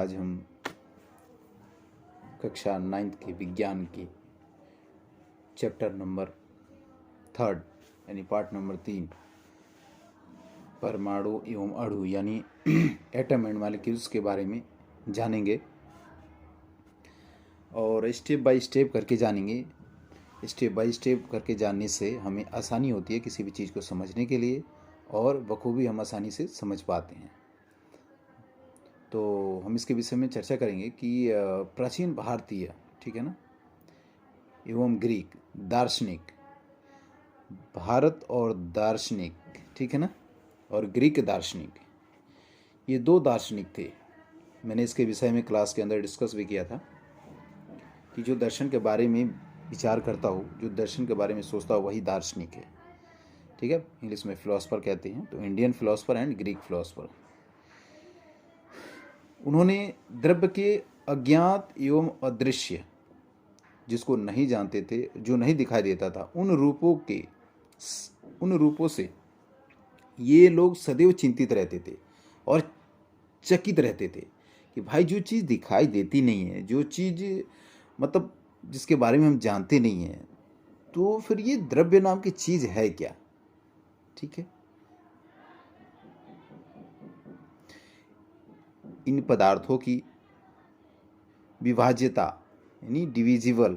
आज हम कक्षा 9th के विज्ञान के चैप्टर नंबर 3 यानी पार्ट नंबर 3 परमाणु एवं अणु यानी एटम एंड मॉलिक्यूल्स के बारे में जानेंगे और स्टेप बाय स्टेप करके जानेंगे। स्टेप बाय स्टेप करके जानने से हमें आसानी होती है किसी भी चीज़ को समझने के लिए और बखूबी हम आसानी से समझ पाते हैं। तो हम इसके विषय में चर्चा करेंगे कि प्राचीन भारतीय, ठीक है ना, एवं ग्रीक दार्शनिक, भारत और दार्शनिक, ठीक है ना, और ग्रीक दार्शनिक, ये दो दार्शनिक थे। मैंने इसके विषय में क्लास के अंदर डिस्कस भी किया था कि जो दर्शन के बारे में विचार करता हो, जो दर्शन के बारे में सोचता हो, वही दार्शनिक है, ठीक है। इंग्लिश में फिलोसफर कहते हैं। तो Indian philosopher and Greek philosopher, उन्होंने द्रव्य के अज्ञात एवं अदृश्य, जिसको नहीं जानते थे, जो नहीं दिखाई देता था, उन रूपों से ये लोग सदैव चिंतित रहते थे और चकित रहते थे कि भाई जो चीज़ दिखाई देती नहीं है, जो चीज़ मतलब जिसके बारे में हम जानते नहीं हैं, तो फिर ये द्रव्य नाम की चीज़ है क्या, ठीक है। इन पदार्थों की विभाज्यता यानी डिविजिबल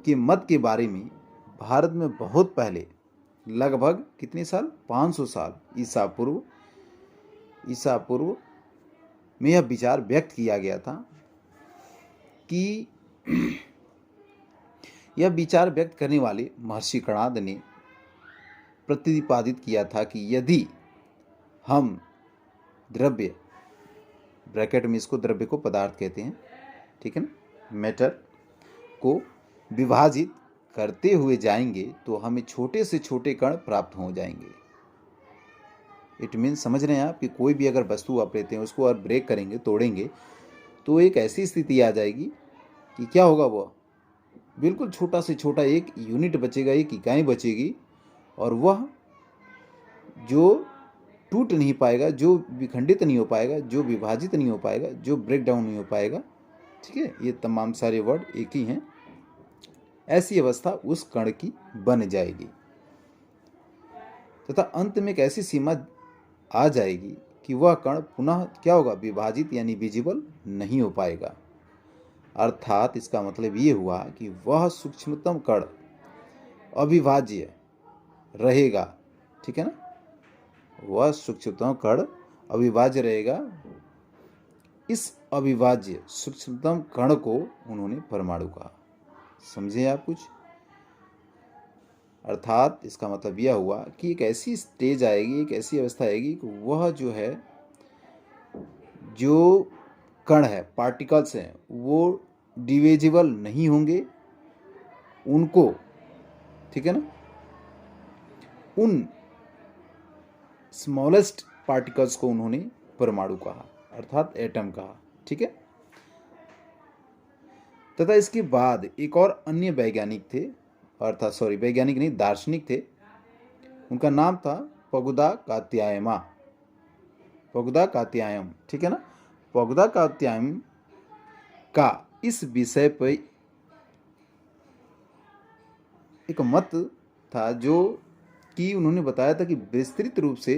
के मत के बारे में भारत में बहुत पहले, लगभग कितने साल, 500 साल ईसा पूर्व में यह विचार व्यक्त किया गया था कि यह विचार व्यक्त करने वाले महर्षि कणाद ने प्रतिपादित किया था कि यदि हम द्रव्य, ब्रैकेट में इसको द्रव्य को पदार्थ कहते हैं, ठीक है ना, मैटर को विभाजित करते हुए जाएंगे तो हमें छोटे से छोटे कण प्राप्त हो जाएंगे। इट मीन, समझ रहे हैं आप कि कोई भी अगर वस्तु आप लेते हैं, उसको और ब्रेक करेंगे, तोड़ेंगे, तो एक ऐसी स्थिति आ जाएगी कि क्या होगा, वो बिल्कुल छोटा से छोटा एक यूनिट बचेगा, एक इकाई बचेगी, और वह जो टूट नहीं पाएगा, जो विखंडित नहीं हो पाएगा, जो विभाजित नहीं हो पाएगा, जो ब्रेक डाउन नहीं हो पाएगा, ठीक है। ये तमाम सारे वर्ड एक ही हैं। ऐसी अवस्था उस कण की बन जाएगी तथा अंत में एक ऐसी सीमा आ जाएगी कि वह कण पुनः क्या होगा, विभाजित यानी विजिबल नहीं हो पाएगा। अर्थात इसका मतलब ये हुआ कि वह सूक्ष्मतम कण अविभाज्य रहेगा, ठीक है ना, वह सूक्ष्मतम कण अविभाज्य रहेगा। इस अविभाज्य सूक्ष्मतम कण को उन्होंने परमाणु कहा। समझे आप कुछ? अर्थात इसका मतलब यह हुआ कि एक ऐसी स्टेज आएगी, एक ऐसी अवस्था आएगी कि वह जो है, जो कण है, पार्टिकल्स हैं, वो डिविजिबल नहीं होंगे, उनको, ठीक है ना, उन स्मॉलेस्ट पार्टिकल्स को उन्होंने परमाणु कहा, अर्थात एटम कहा, ठीक है। तथा इसके बाद एक और अन्य वैज्ञानिक थे, अर्थात वैज्ञानिक नहीं, दार्शनिक थे। उनका नाम था पगुदा कात्यायन, ठीक है ना। पगुदा कात्यायन का इस विषय पर एक मत था, जो कि उन्होंने बताया था कि विस्तृत रूप से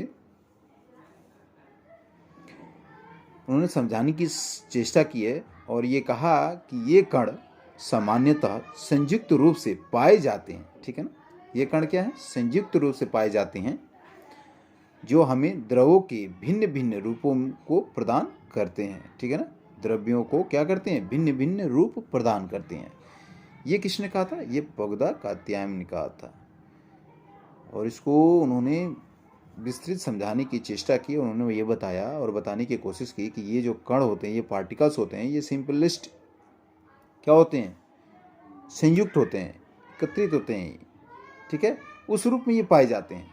उन्होंने समझाने की चेष्टा की है और ये कहा कि ये कण सामान्यतः संयुक्त रूप से पाए जाते हैं, ठीक है ना। ये कण क्या है, संयुक्त रूप से पाए जाते हैं, जो हमें द्रव्यों के भिन्न भिन्न रूपों को प्रदान करते हैं, ठीक है ना। द्रव्यों को क्या करते हैं, भिन्न भिन्न रूप प्रदान करते हैं। ये किसने कहा था, ये पगुदा कात्यायन ने कहा था। और इसको उन्होंने विस्तृत समझाने की चेष्टा की। उन्होंने ये बताया और बताने की कोशिश की कि ये जो कण होते हैं, ये पार्टिकल्स होते हैं, ये सिंपलिस्ट क्या होते हैं, संयुक्त होते हैं, एकत्रित होते हैं, ठीक है, उस रूप में ये पाए जाते हैं,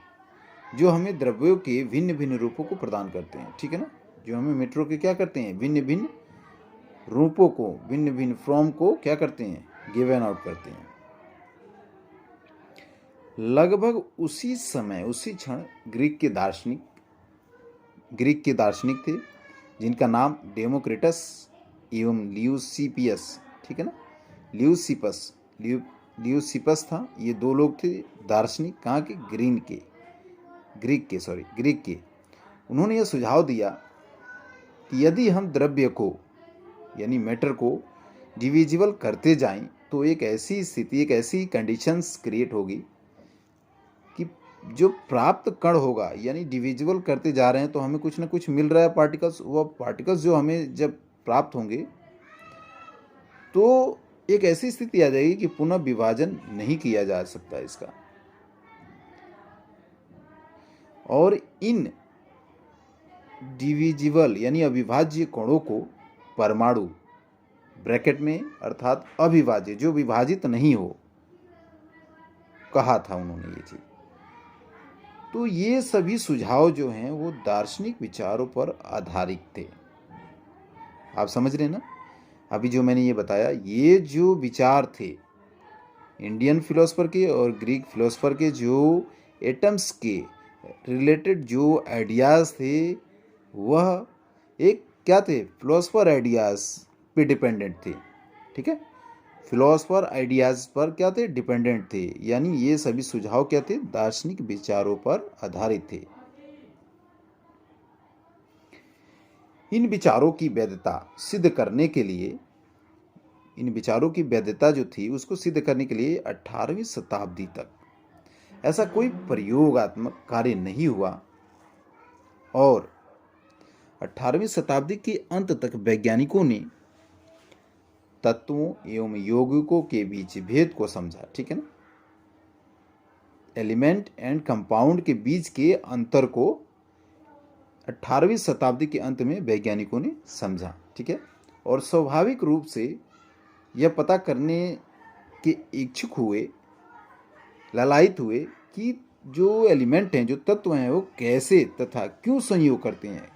जो हमें द्रव्यों के भिन्न भिन्न रूपों को प्रदान करते हैं, ठीक है ना। जो हमें मेट्रो के क्या करते हैं, भिन्न भिन्न रूपों को, भिन्न भिन्न फॉर्म को क्या करते हैं, गिवन आउट करते हैं। लगभग उसी समय, उसी क्षण ग्रीक के दार्शनिक थे, जिनका नाम डेमोक्रिटस एवं ल्यूसिपियस, ठीक है ना, ल्यूसिपस, ल्यूसिपस था। ये दो लोग थे दार्शनिक, कहाँ के, ग्रीक के। उन्होंने यह सुझाव दिया कि यदि हम द्रव्य को यानी मैटर को डिविजिबल करते जाएं तो एक ऐसी स्थिति, एक ऐसी कंडीशंस क्रिएट होगी कि जो प्राप्त कण होगा, यानी डिविजिबल करते जा रहे हैं तो हमें कुछ ना कुछ मिल रहा है पार्टिकल्स, वो पार्टिकल्स जो हमें जब प्राप्त होंगे तो एक ऐसी स्थिति आ जाएगी कि पुनः विभाजन नहीं किया जा सकता इसका। और इन डिविजिबल यानी अविभाज्य कणों को परमाणु, ब्रैकेट में अर्थात अविभाज्य, जो विभाजित नहीं हो, कहा था उन्होंने ये चीज। तो ये सभी सुझाव जो हैं वो दार्शनिक विचारों पर आधारित थे। आप समझ रहे हैं ना, अभी जो मैंने ये बताया, ये जो विचार थे इंडियन फिलोसफर के और ग्रीक फिलोसफर के, जो एटम्स के रिलेटेड जो आइडियाज़ थे, वह एक क्या थे, फिलोसफर आइडियाज़ पे डिपेंडेंट थे, ठीक है, फिलोसफर आइडियाज़ पर क्या थे, डिपेंडेंट थे। यानी ये सभी सुझाव क्या थे, दार्शनिक विचारों पर आधारित थे। इन विचारों की वैधता सिद्ध करने के लिए, इन विचारों की वैधता जो थी उसको सिद्ध करने के लिए 18वीं शताब्दी तक ऐसा कोई प्रयोगात्मक कार्य नहीं हुआ, और 18वीं शताब्दी के अंत तक वैज्ञानिकों ने तत्वों एवं यौगिकों के बीच भेद को समझा, ठीक है ना, एलिमेंट एंड कंपाउंड के बीच के अंतर को 18वीं शताब्दी के अंत में वैज्ञानिकों ने समझा, ठीक है। और स्वाभाविक रूप से यह पता करने के इच्छुक हुए, लालायित हुए कि जो एलिमेंट हैं, जो तत्व हैं, वो कैसे तथा क्यों संयोग करते हैं।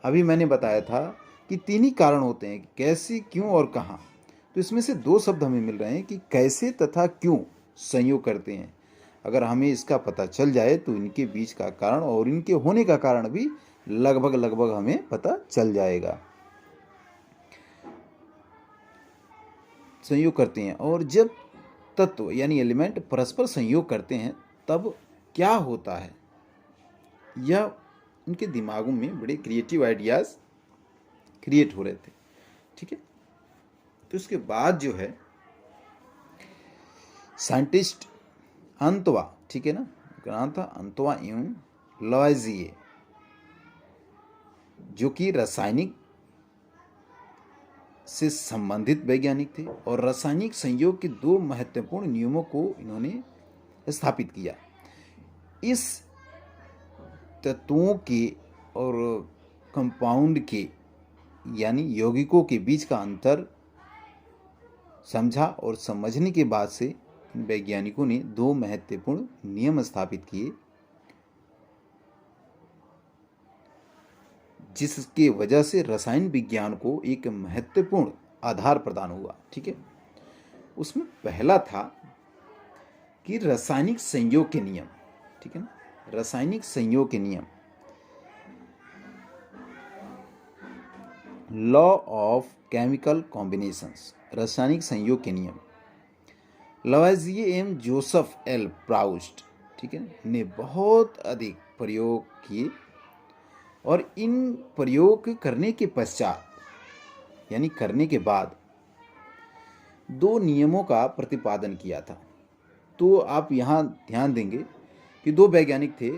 अभी मैंने बताया था कि 3 ही कारण होते हैं, कैसे, क्यों और कहाँ। तो इसमें से 2 शब्द हमें मिल रहे हैं कि कैसे तथा क्यों संयोग करते हैं। अगर हमें इसका पता चल जाए तो इनके बीच का कारण और इनके होने का कारण भी लगभग हमें पता चल जाएगा। संयोग करते हैं, और जब तत्व यानी एलिमेंट परस्पर संयोग करते हैं तब क्या होता है, यह उनके दिमागों में बड़े क्रिएटिव आइडियाज़ क्रिएट हो रहे थे, ठीक है। तो उसके बाद जो है साइंटिस्ट अंतवा, ठीक है ना, उनका नाम था अंतवा एवं लवाइजिए, जो कि रासायनिक से संबंधित वैज्ञानिक थे, और रासायनिक संयोग के 2 महत्वपूर्ण नियमों को इन्होंने स्थापित किया। इस तत्वों के और कंपाउंड के यानी यौगिकों के बीच का अंतर समझा, और समझने के बाद से वैज्ञानिकों ने 2 महत्वपूर्ण नियम स्थापित किए, जिसके वजह से रसायन विज्ञान को एक महत्वपूर्ण आधार प्रदान हुआ, ठीक है। उसमें पहला था कि रासायनिक संयोग के नियम, ठीक है ना, रासायनिक संयोग के नियम, लॉ ऑफ केमिकल कॉम्बिनेशंस, रासायनिक संयोग के नियम। लवाइजिए एवं जोसेफ एल प्राउस्ट, ठीक है, ने बहुत अधिक प्रयोग किए, और इन प्रयोग करने के पश्चात यानी करने के बाद 2 नियमों का प्रतिपादन किया था। तो आप यहाँ ध्यान देंगे कि 2 वैज्ञानिक थे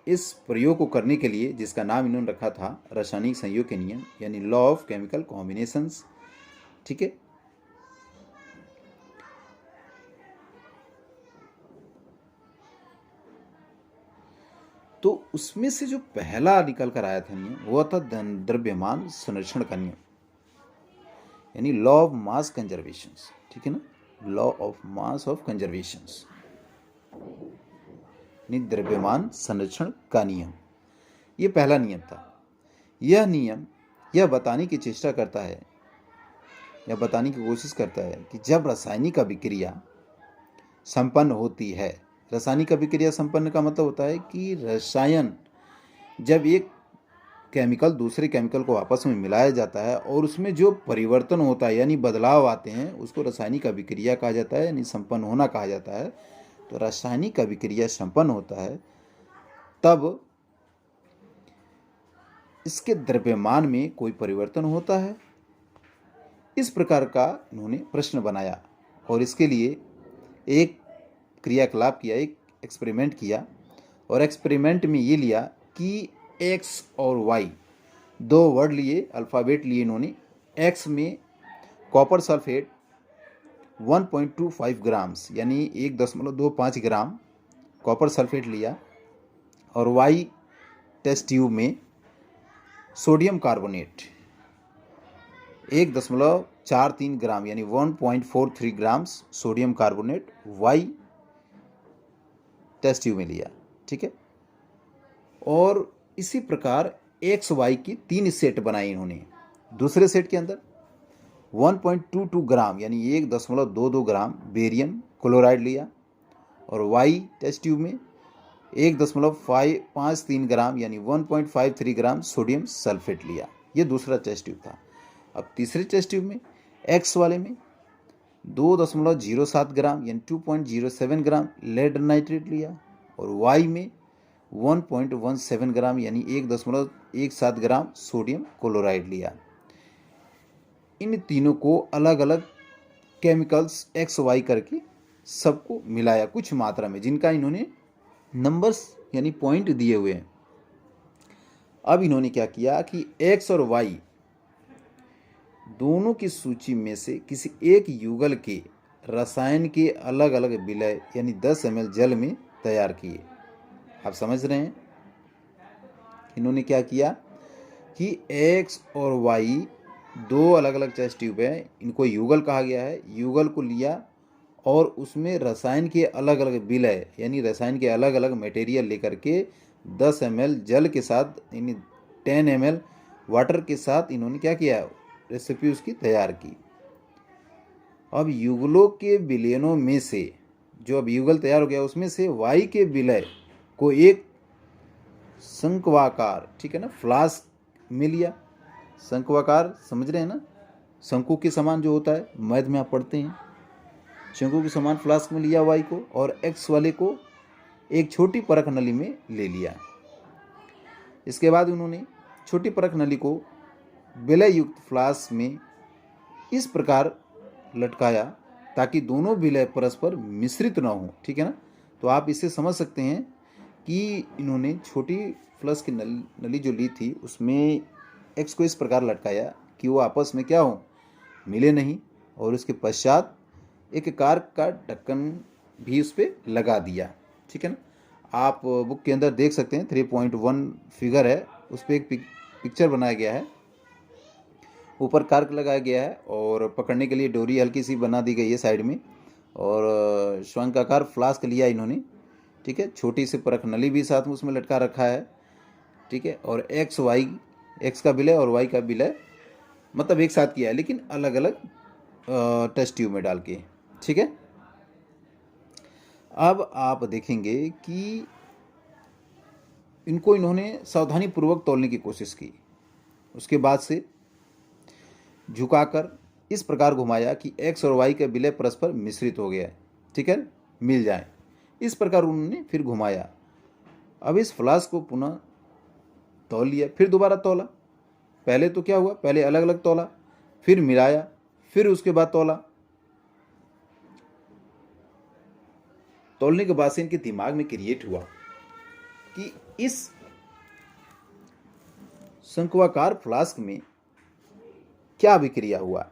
इस प्रयोग को करने के लिए, जिसका नाम इन्होंने रखा था रासायनिक संयोग के नियम यानी लॉ ऑफ केमिकल कॉम्बिनेशंस, ठीक है। तो उसमें से जो पहला निकल कर आया था नियम, वो था द्रव्यमान संरक्षण का नियम यानी लॉ ऑफ मास कंजर्वेशन, ठीक है ना, law of mass of conservation, द्रव्यमान संरक्षण का नियम। ये पहला नियम था। यह नियम यह बताने की चेष्टा करता है, यह बताने की कोशिश करता है कि जब रासायनिक अभिक्रिया संपन्न होती है, रासायनिक अभिक्रिया संपन्न का मतलब होता है कि रसायन जब एक केमिकल दूसरे केमिकल को आपस में मिलाया जाता है और उसमें जो परिवर्तन होता है यानी बदलाव आते हैं उसको रासायनिक अभिक्रिया कहा जाता है, यानी संपन्न होना कहा जाता है। तो रासायनिक अभिक्रिया संपन्न होता है तब इसके द्रव्यमान में कोई परिवर्तन होता है। इस प्रकार का उन्होंने प्रश्न बनाया और इसके लिए एक क्रियाकलाप किया, एक एक्सपेरिमेंट किया और एक्सपेरिमेंट में ये लिया कि एक्स और वाई दो वर्ड लिए, अल्फ़ाबेट लिए इन्होंने। एक्स में कॉपर सल्फेट 1.25 ग्राम्स यानी 1.25 ग्राम कॉपर सल्फेट लिया और वाई टेस्ट ट्यूब में सोडियम कार्बोनेट 1.43 ग्राम यानी 1.43 grams sodium carbonate Y test tube में लिया। ठीक है, और इसी प्रकार एक्स वाई की 3 सेट बनाई इन्होंने। दूसरे सेट के अंदर 1.22 ग्राम यानी 1.22 ग्राम बेरियम क्लोराइड लिया और वाई टेस्ट ट्यूब में 1.53 ग्राम यानी 1.53 ग्राम सोडियम सल्फेट लिया। ये दूसरा टेस्ट ट्यूब था। अब तीसरे टेस्ट ट्यूब में एक्स वाले में 2.07 ग्राम यानी 2.07 ग्राम लेड नाइट्रेट लिया और वाई में 1.17 ग्राम यानी 1.17 ग्राम सोडियम क्लोराइड लिया। इन तीनों को अलग अलग केमिकल्स एक्स वाई करके सबको मिलाया कुछ मात्रा में, जिनका इन्होंने नंबर्स यानी पॉइंट दिए हुए हैं। अब इन्होंने क्या किया कि एक्स और वाई दोनों की सूची में से किसी एक युगल के रसायन के अलग अलग विलय यानी 10 ml जल में तैयार किए। आप समझ रहे हैं, इन्होंने क्या किया कि एक्स और वाई दो अलग अलग टेस्ट ट्यूब है, इनको युगल कहा गया है। युगल को लिया और उसमें रसायन के अलग अलग विलय यानी रसायन के अलग अलग मटेरियल लेकर के 10 ml जल के साथ यानी 10 ml वाटर के साथ इन्होंने क्या किया, रेसिपी उसकी तैयार की। अब युगलों के विलयनों में से जो अब युगल तैयार हो गया उसमें से वाई के विलय को एक शंक्वाकार, ठीक है ना, फ्लास्क में लिया। शंक्वाकार समझ रहे हैं ना, शंकु के समान जो होता है, मैथ में आप पढ़ते हैं। शंकु के समान फ्लास्क में लिया वाई को और एक्स वाले को एक छोटी परख नली में ले लिया। इसके बाद उन्होंने छोटी परख नली को विलय युक्त फ्लास्क में इस प्रकार लटकाया ताकि दोनों विलय परस्पर मिश्रित न हो। ठीक है ना, तो आप इससे समझ सकते हैं कि इन्होंने छोटी फ्लास्क की नली जो ली थी उसमें एक्स को इस प्रकार लटकाया कि वो आपस में क्या हो, मिले नहीं, और उसके पश्चात एक कार का ढक्कन भी उस पर लगा दिया। ठीक है ना, आप बुक के अंदर देख सकते हैं 3.1 फिगर है, उस पर एक पिक्चर बनाया गया है। ऊपर कार्क लगाया गया है और पकड़ने के लिए डोरी हल्की सी बना दी गई है साइड में, और शंक्वाकार फ्लास्क लिया इन्होंने। ठीक है, छोटी सी परख नली भी साथ में उसमें लटका रखा है। ठीक है, और एक्स का विलय और वाई का विलय मतलब एक साथ किया है लेकिन अलग अलग टेस्ट ट्यूब में डाल के। ठीक है, अब आप देखेंगे कि इनको इन्होंने सावधानी पूर्वक तौलने की कोशिश की। उसके बाद से झुकाकर इस प्रकार घुमाया कि एक्स और वाई का विलय परस्पर मिश्रित हो गया। ठीक है, मिल जाए, इस प्रकार उन्होंने फिर घुमाया। अब इस फ्लास्क को पुनः तौल लिया, फिर दोबारा तौला। पहले तो क्या हुआ, पहले अलग अलग तौला, फिर मिलाया, फिर उसके बाद तौला। तौलने के बाद से इनके दिमाग में क्रिएट हुआ कि इस शंक्वाकार फ्लास्क में क्या अभिक्रिया हुआ,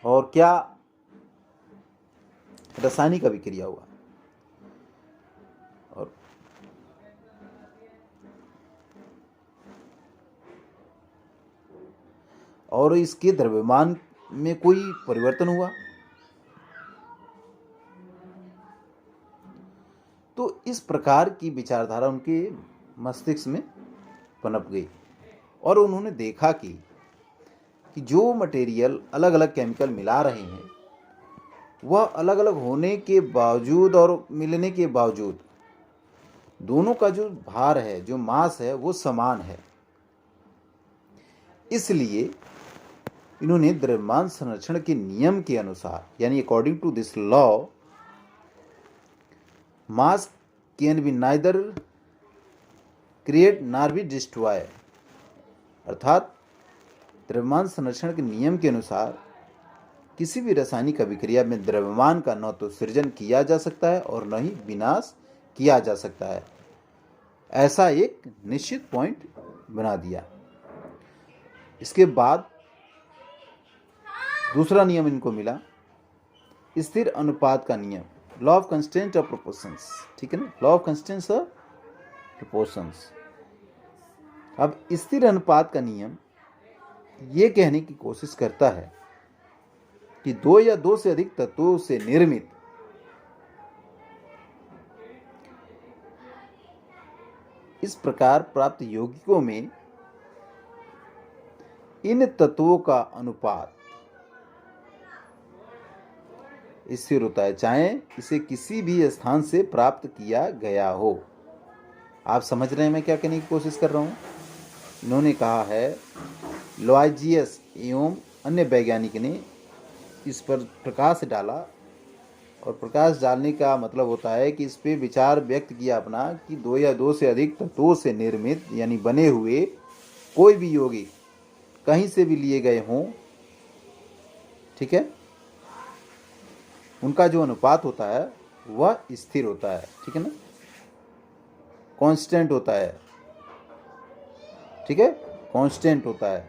और क्या रासायनिक अभिक्रिया हुआ, और इसके द्रव्यमान में कोई परिवर्तन हुआ। तो इस प्रकार की विचारधारा उनके मस्तिष्क में पनप गई और उन्होंने देखा कि जो मटेरियल अलग अलग केमिकल मिला रहे हैं वह अलग अलग होने के बावजूद और मिलने के बावजूद दोनों का जो भार है, जो मास है, वो समान है। इसलिए इन्होंने द्रव्यमान संरक्षण के नियम के अनुसार, यानी according to this law, mass can be neither create nor be destroy, अर्थात द्रव्यमान संरक्षण के नियम के अनुसार किसी भी रासायनिक अभिक्रिया में द्रव्यमान का न तो सृजन किया जा सकता है और न ही विनाश किया जा सकता है, ऐसा एक निश्चित पॉइंट बना दिया। इसके बाद दूसरा नियम इनको मिला, स्थिर अनुपात का नियम, law of constant of proportions, ठीक है ना, law of constant of proportions. अब स्थिर अनुपात का नियम ये कहने की कोशिश करता है कि दो या दो से अधिक तत्वों से निर्मित इस प्रकार प्राप्त यौगिकों में इन तत्वों का अनुपात स्थिर होता है, चाहे इसे किसी भी स्थान से प्राप्त किया गया हो। आप समझ रहे हैं मैं क्या कहने की कोशिश कर रहा हूं? इन्होंने कहा है, लॉयजियस एवं अन्य वैज्ञानिक ने इस पर प्रकाश डाला, और प्रकाश डालने का मतलब होता है कि इस पे विचार व्यक्त किया अपना कि दो या दो से अधिक तत्वों से निर्मित यानी बने हुए कोई भी यौगिक कहीं से भी लिए गए हों, ठीक है, उनका जो अनुपात होता है वह स्थिर होता है, ठीक है ना, कांस्टेंट होता है, ठीक है, कांस्टेंट होता है,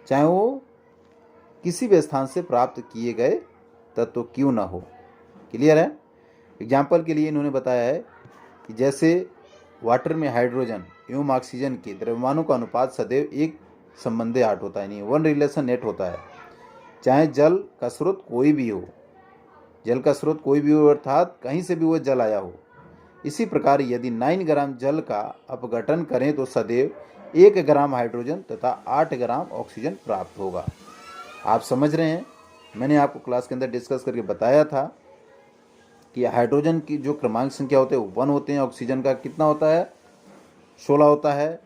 चाहे वो किसी भी स्थान से प्राप्त किए गए तत्व क्यों ना हो। क्लियर है? एग्जाम्पल के लिए इन्होंने बताया है कि जैसे वाटर में हाइड्रोजन एवं ऑक्सीजन के द्रव्यमानों का अनुपात सदैव एक संबंधी आठ होता है, नहीं वन रिलेशन नेट होता है, चाहे जल का स्रोत कोई भी हो, जल का स्रोत कोई भी हो, अर्थात कहीं से भी वह जल आया हो। इसी प्रकार यदि 9 ग्राम जल का अपघटन करें तो सदैव 1 ग्राम हाइड्रोजन तथा 8 ग्राम ऑक्सीजन प्राप्त होगा। आप समझ रहे हैं? मैंने आपको क्लास के अंदर डिस्कस करके बताया था कि हाइड्रोजन की जो क्रमांक संख्या होते हैं 1 होते हैं, ऑक्सीजन का कितना होता है 16 होता है।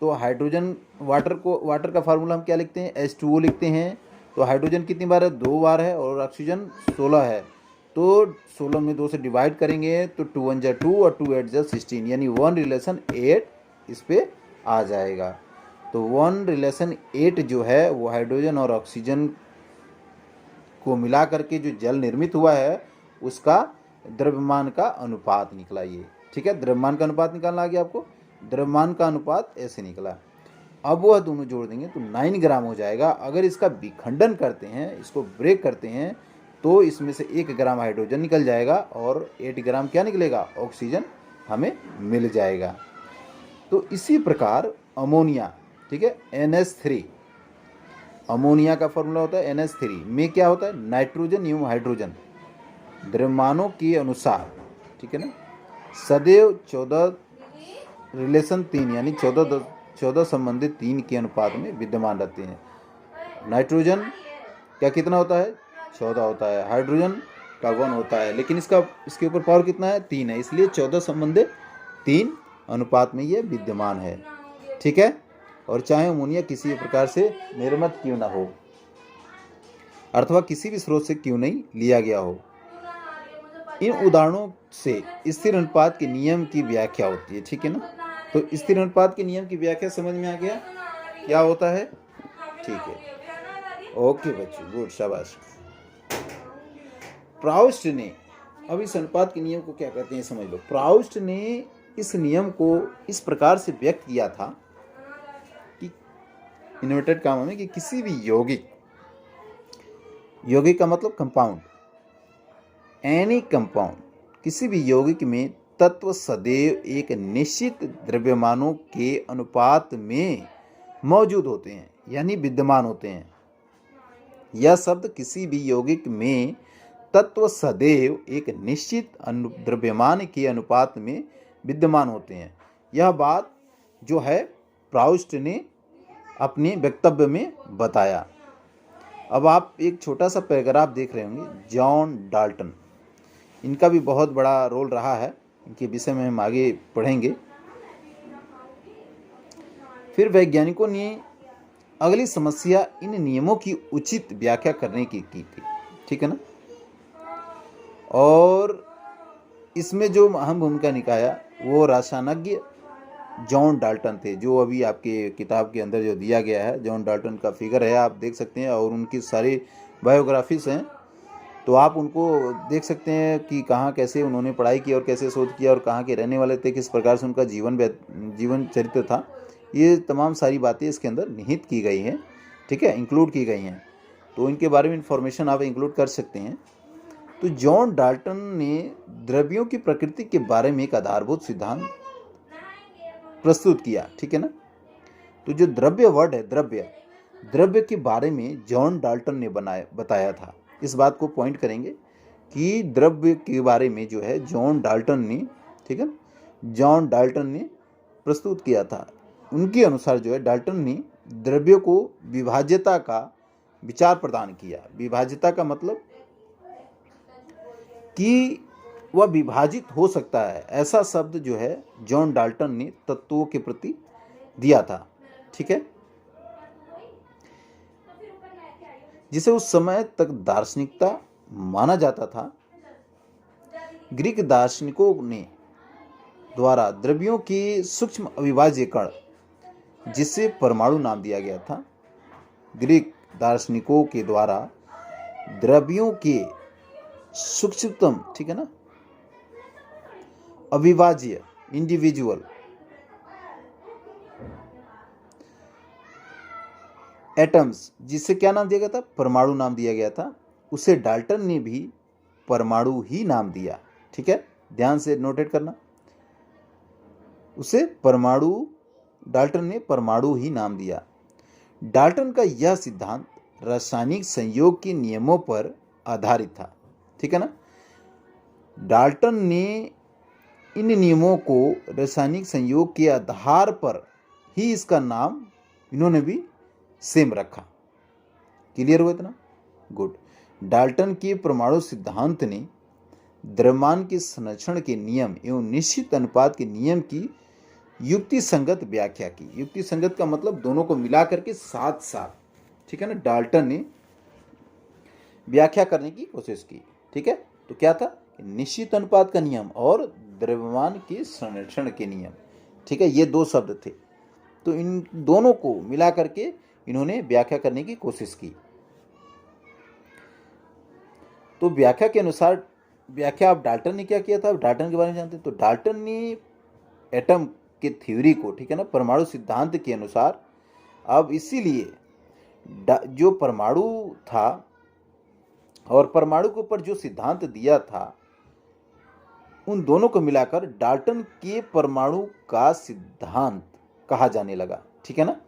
तो हाइड्रोजन वाटर का फार्मूला हम क्या लिखते हैं, H2O लिखते हैं। तो हाइड्रोजन कितनी बार है, 2 बार है, और ऑक्सीजन 16 है। तो 16 में 2 से डिवाइड करेंगे तो 2 1 जा 2 और 2 8 जा 16, यानी 1 रिलेशन 8 इस पे आ जाएगा। तो 1 रिलेशन 8 जो है वो हाइड्रोजन और ऑक्सीजन को मिला करके जो जल निर्मित हुआ है उसका द्रव्यमान का अनुपात निकला ये, ठीक है। द्रव्यमान का अनुपात निकालना आ गया आपको, द्रव्यमान का अनुपात ऐसे निकला। अब वह दोनों जोड़ देंगे तो 9 ग्राम हो जाएगा। अगर इसका विखंडन करते हैं, इसको ब्रेक करते हैं, तो इसमें से 1 ग्राम हाइड्रोजन निकल जाएगा और 8 ग्राम क्या निकलेगा, ऑक्सीजन हमें मिल जाएगा। तो इसी प्रकार अमोनिया, ठीक है, NH3, अमोनिया का फॉर्मूला होता है NH3 में क्या होता है, नाइट्रोजन एवं हाइड्रोजन द्रव्यमानों के अनुसार, ठीक है ना, सदैव 14 रिलेशन 3 यानी 14 संबंधित 3 के अनुपात में विद्यमान रहते हैं। नाइट्रोजन क्या कितना होता है, 14 होता है, हाइड्रोजन का 1 होता है, लेकिन इसके ऊपर पावर कितना है, 3 है, इसलिए 14 संबंधित 3 अनुपात में ये विद्यमान है, ठीक है। और चाहे अमोनिया किसी प्रकार से निर्मित क्यों ना हो, अथवा किसी भी स्रोत से क्यों नहीं लिया गया हो। इन उदाहरणों से स्थिर अनुपात के नियम की व्याख्या होती है, ठीक है ना। तो स्थिर अनुपात के नियम की व्याख्या समझ में आ गया क्या होता है, ठीक है। ओके बच्चों, गुड, शाबाश। प्राउस्ट ने, अब इस अनुपात के नियम को क्या कहते हैं समझ लो। प्राउस्ट ने इस नियम को इस प्रकार से व्यक्त किया था कि इन्वर्टेड कामों में कि किसी भी यौगिक का मतलब कंपाउंड, एनी कंपाउंड, किसी भी यौगिक में तत्व सदैव एक निश्चित द्रव्यमानों के अनुपात में मौजूद होते हैं, यानी विद्यमान होते हैं। यह शब्द किसी भी यौगिक में तत्व सदैव एक निश्चित द्रव्यमान के अनुपात में विद्यमान होते हैं, यह बात जो है प्राउस्ट ने अपने वक्तव्य में बताया। अब आप एक छोटा सा पैराग्राफ देख रहे होंगे, जॉन डाल्टन, इनका भी बहुत बड़ा रोल रहा है इनके विषय में हम आगे पढ़ेंगे। फिर वैज्ञानिकों ने अगली समस्या इन नियमों की उचित व्याख्या करने की थी, ठीक है ना। और इसमें जो अहम भूमिका निभाया वो रसायनज्ञ जॉन डाल्टन थे, जो अभी आपके किताब के अंदर जो दिया गया है, जॉन डाल्टन का फिगर है, आप देख सकते हैं, और उनकी सारी बायोग्राफीज हैं, तो आप उनको देख सकते हैं कि कहाँ कैसे उन्होंने पढ़ाई की और कैसे शोध किया और कहाँ के रहने वाले थे, किस प्रकार से उनका जीवन चरित्र था। ये तमाम सारी बातें इसके अंदर निहित की गई हैं, ठीक है, इंक्लूड की गई हैं, तो इनके बारे में इंफॉर्मेशन आप इंक्लूड कर सकते हैं। तो जॉन डाल्टन ने द्रव्यों की प्रकृति के बारे में एक आधारभूत सिद्धांत प्रस्तुत किया, ठीक है ना। तो जो द्रव्य वर्ड है, द्रव्य के बारे में जॉन डाल्टन ने बताया था। इस बात को पॉइंट करेंगे कि द्रव्य के बारे में जो है जॉन डाल्टन ने, ठीक है, जॉन डाल्टन ने प्रस्तुत किया था। उनके अनुसार जो है डाल्टन ने द्रव्यों को विभाज्यता का विचार प्रदान किया। विभाज्यता का मतलब कि वह विभाजित हो सकता है, ऐसा शब्द जो है जॉन डाल्टन ने तत्वों के प्रति दिया था, ठीक है, जिसे उस समय तक दार्शनिकता माना जाता था। ग्रीक दार्शनिकों ने द्वारा द्रव्यों के सूक्ष्म अविभाज्य कण, जिसे परमाणु नाम दिया गया था, ग्रीक दार्शनिकों के द्वारा द्रव्यों के सूक्ष्मतम, ठीक है ना, अविभाज्य इंडिविजुअल एटम्स, जिसे क्या नाम दिया गया था, परमाणु नाम दिया गया था, उसे डाल्टन ने भी परमाणु ही नाम दिया, ठीक है, ध्यान से नोटेट करना, उसे परमाणु, डाल्टन ने परमाणु ही नाम दिया। डाल्टन का यह सिद्धांत रासायनिक संयोग के नियमों पर आधारित था, ठीक है ना। डाल्टन ने इन नियमों को रासायनिक संयोग के आधार पर ही इसका नाम इन्होंने भी सेम रखा। क्लियर हुआ इतना? गुड। डाल्टन के परमाणु सिद्धांत ने द्रव्यमान के संरक्षण के नियम एवं निश्चित अनुपात के नियम की युक्ति संगत व्याख्या की। युक्ति संगत का मतलब दोनों को मिला करके साथ साथ, ठीक है ना, डाल्टन ने व्याख्या करने की कोशिश की, ठीक है। तो क्या था, निश्चित अनुपात का नियम और द्रव्यमान के संरक्षण के नियम, ठीक है, ये दो शब्द थे। तो इन दोनों को मिला करके इन्होंने व्याख्या करने की कोशिश की। तो व्याख्या के अनुसार, व्याख्या अब डाल्टन ने क्या किया था, डाल्टन के बारे में जानते हैं। तो डाल्टन ने एटम के थ्योरी को, ठीक है ना, परमाणु सिद्धांत के अनुसार, अब इसीलिए जो परमाणु था और परमाणु के ऊपर जो सिद्धांत दिया था, उन दोनों को मिलाकर डाल्टन के परमाणु का सिद्धांत कहा जाने लगा, ठीक है ना।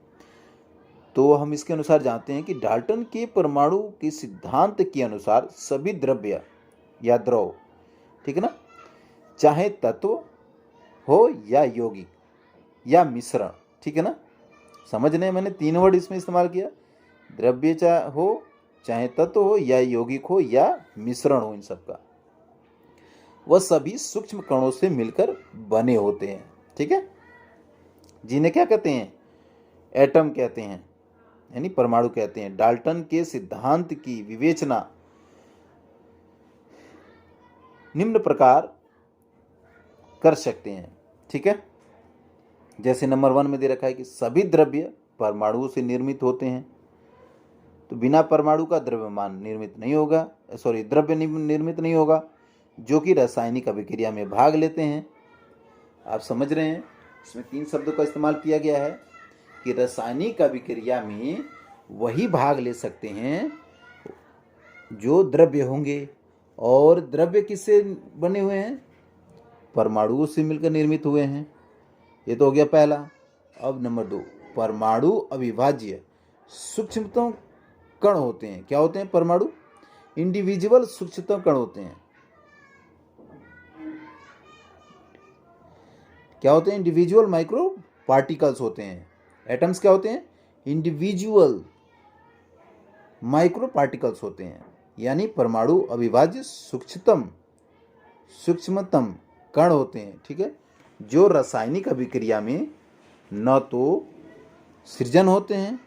तो हम इसके अनुसार जानते हैं कि डाल्टन के परमाणु के सिद्धांत के अनुसार सभी द्रव्य या द्रव, ठीक है ना, चाहे तत्व हो या यौगिक या मिश्रण, ठीक है ना, समझने मैंने तीन वर्ड इसमें इस्तेमाल किया, द्रव्य चाहे हो, चाहे तत्व हो या यौगिक हो या मिश्रण हो, इन सब का, वह सभी सूक्ष्म कणों से मिलकर बने होते हैं, ठीक है, जिन्हें क्या कहते हैं, एटम कहते हैं, यानी परमाणु कहते हैं। डाल्टन के सिद्धांत की विवेचना निम्न प्रकार कर सकते हैं, ठीक है। जैसे नंबर 1 में दे रखा है कि सभी द्रव्य परमाणुओं से निर्मित होते हैं, तो बिना परमाणु का द्रव्यमान निर्मित नहीं होगा, द्रव्य निर्मित नहीं होगा, जो कि रासायनिक अभिक्रिया में भाग लेते हैं। आप समझ रहे हैं, इसमें 3 शब्दों का इस्तेमाल किया गया है कि रासायनिक अभिक्रिया में वही भाग ले सकते हैं जो द्रव्य होंगे, और द्रव्य किससे बने हुए हैं, परमाणुओं से मिलकर निर्मित हुए हैं। ये तो हो गया पहला। अब नंबर 2, परमाणु अविभाज्य सूक्ष्मतम कण होते हैं। क्या होते हैं परमाणु? इंडिविजुअल सूक्ष्मतम कण होते हैं। क्या होते हैं? इंडिविजुअल माइक्रो पार्टिकल्स होते हैं। एटम्स क्या होते हैं? इंडिविजुअल माइक्रो पार्टिकल्स होते हैं। यानी परमाणु अविभाज्य सूक्ष्मतम कण होते हैं, ठीक है, जो रासायनिक अभिक्रिया में न तो सृजन होते हैं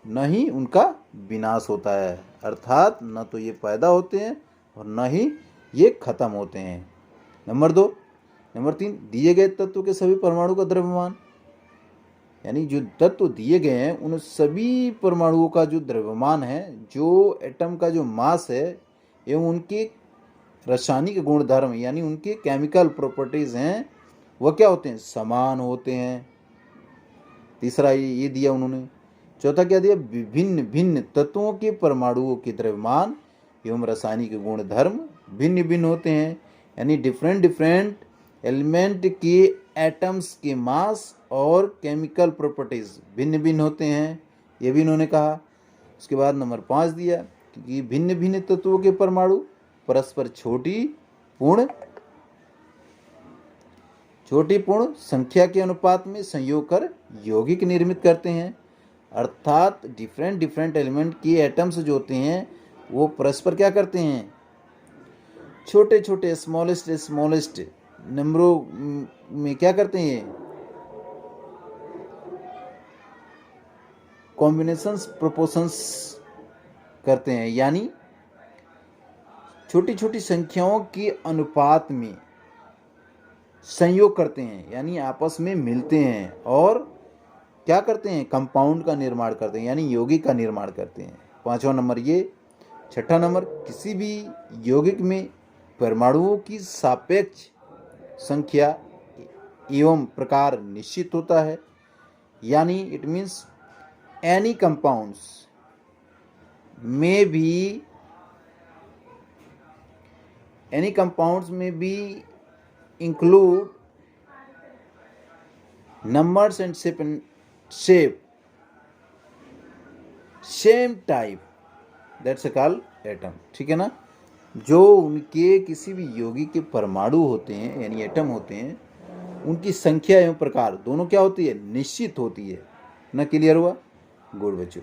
न ही उनका विनाश होता है, अर्थात न तो ये पैदा होते हैं और न ही ये खत्म होते हैं। नंबर 3, दिए गए तत्व के सभी परमाणु का द्रव्यमान, यानी जो तत्व दिए गए हैं उन सभी परमाणुओं का जो द्रव्यमान है, जो एटम का जो मास है एवं उनके रासायनिक गुणधर्म यानी उनके केमिकल प्रॉपर्टीज हैं, वह क्या होते हैं, समान होते हैं। तीसरा ये दिया उन्होंने। चौथा क्या दिया, विभिन्न भिन्न तत्वों के परमाणुओं के द्रव्यमान एवं रासायनिक गुणधर्म भिन्न भिन्न होते हैं, यानी डिफरेंट एलिमेंट के एटम्स के मास और केमिकल प्रॉपर्टीज भिन्न भिन्न होते हैं, ये भी इन्होंने कहा। उसके बाद नंबर 5 दिया कि भिन्न भिन्न तत्वों के परमाणु परस्पर छोटी पूर्ण संख्या के अनुपात में संयोग कर यौगिक निर्मित करते हैं, अर्थात डिफरेंट एलिमेंट के एटम्स जो होते हैं वो परस्पर क्या करते हैं, छोटे छोटे स्मॉलेस्ट नंबरों में क्या करते हैं, कॉम्बिनेशंस प्रोपोर्शंस करते हैं, यानी छोटी छोटी संख्याओं के अनुपात में संयोग करते हैं, यानी आपस में मिलते हैं और क्या करते हैं, कंपाउंड का निर्माण करते हैं, यानी यौगिक का निर्माण करते हैं। 5वां नंबर ये। 6ठा नंबर, किसी भी यौगिक में परमाणुओं की सापेक्ष संख्या एवं प्रकार निश्चित होता है, यानी इट मीन्स एनी कंपाउंड्स में भी include numbers and shape same type, that's called atom, ठीक है ना। जो उनके किसी भी यौगिक के परमाणु होते हैं यानी एटम होते हैं, उनकी संख्या एवं प्रकार दोनों क्या होती है, निश्चित होती है ना। क्लियर हुआ? गुड बच्चों।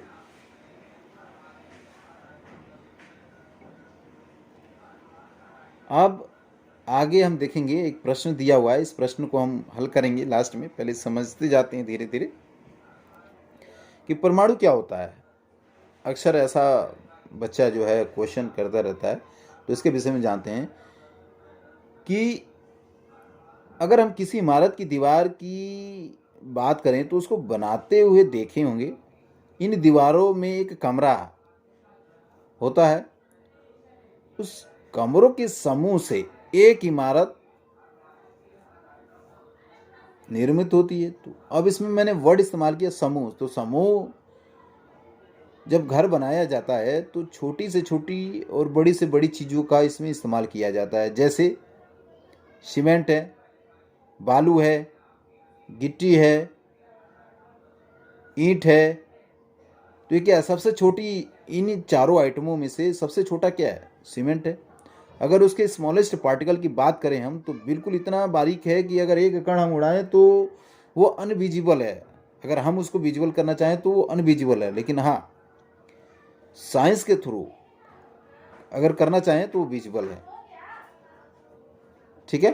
अब आगे हम देखेंगे, एक प्रश्न दिया हुआ है, इस प्रश्न को हम हल करेंगे लास्ट में, पहले समझते जाते हैं धीरे धीरे कि परमाणु क्या होता है। अक्सर ऐसा बच्चा जो है क्वेश्चन करता रहता है, तो इसके विषय में जानते हैं कि अगर हम किसी इमारत की दीवार की बात करें तो उसको बनाते हुए देखे होंगे, इन दीवारों में एक कमरा होता है, उस कमरों के समूह से एक इमारत निर्मित होती है। तो अब इसमें मैंने वर्ड इस्तेमाल किया समूह। तो समूह जब घर बनाया जाता है तो छोटी से छोटी और बड़ी से बड़ी चीज़ों का इसमें इस्तेमाल किया जाता है, जैसे सीमेंट है, बालू है, गिट्टी है, ईंट है। तो ये क्या है, सबसे छोटी इन चारों आइटमों में से सबसे छोटा क्या है, सीमेंट है। अगर उसके स्मॉलेस्ट पार्टिकल की बात करें हम, तो बिल्कुल इतना बारीक है कि अगर एक कण हम उड़ाएं तो वो अनविजिबल है, अगर हम उसको विजुअल करना चाहें तो वो अनविजिबल है, लेकिन हाँ साइंस के थ्रू अगर करना चाहें तो वो विजिबल है, ठीक है।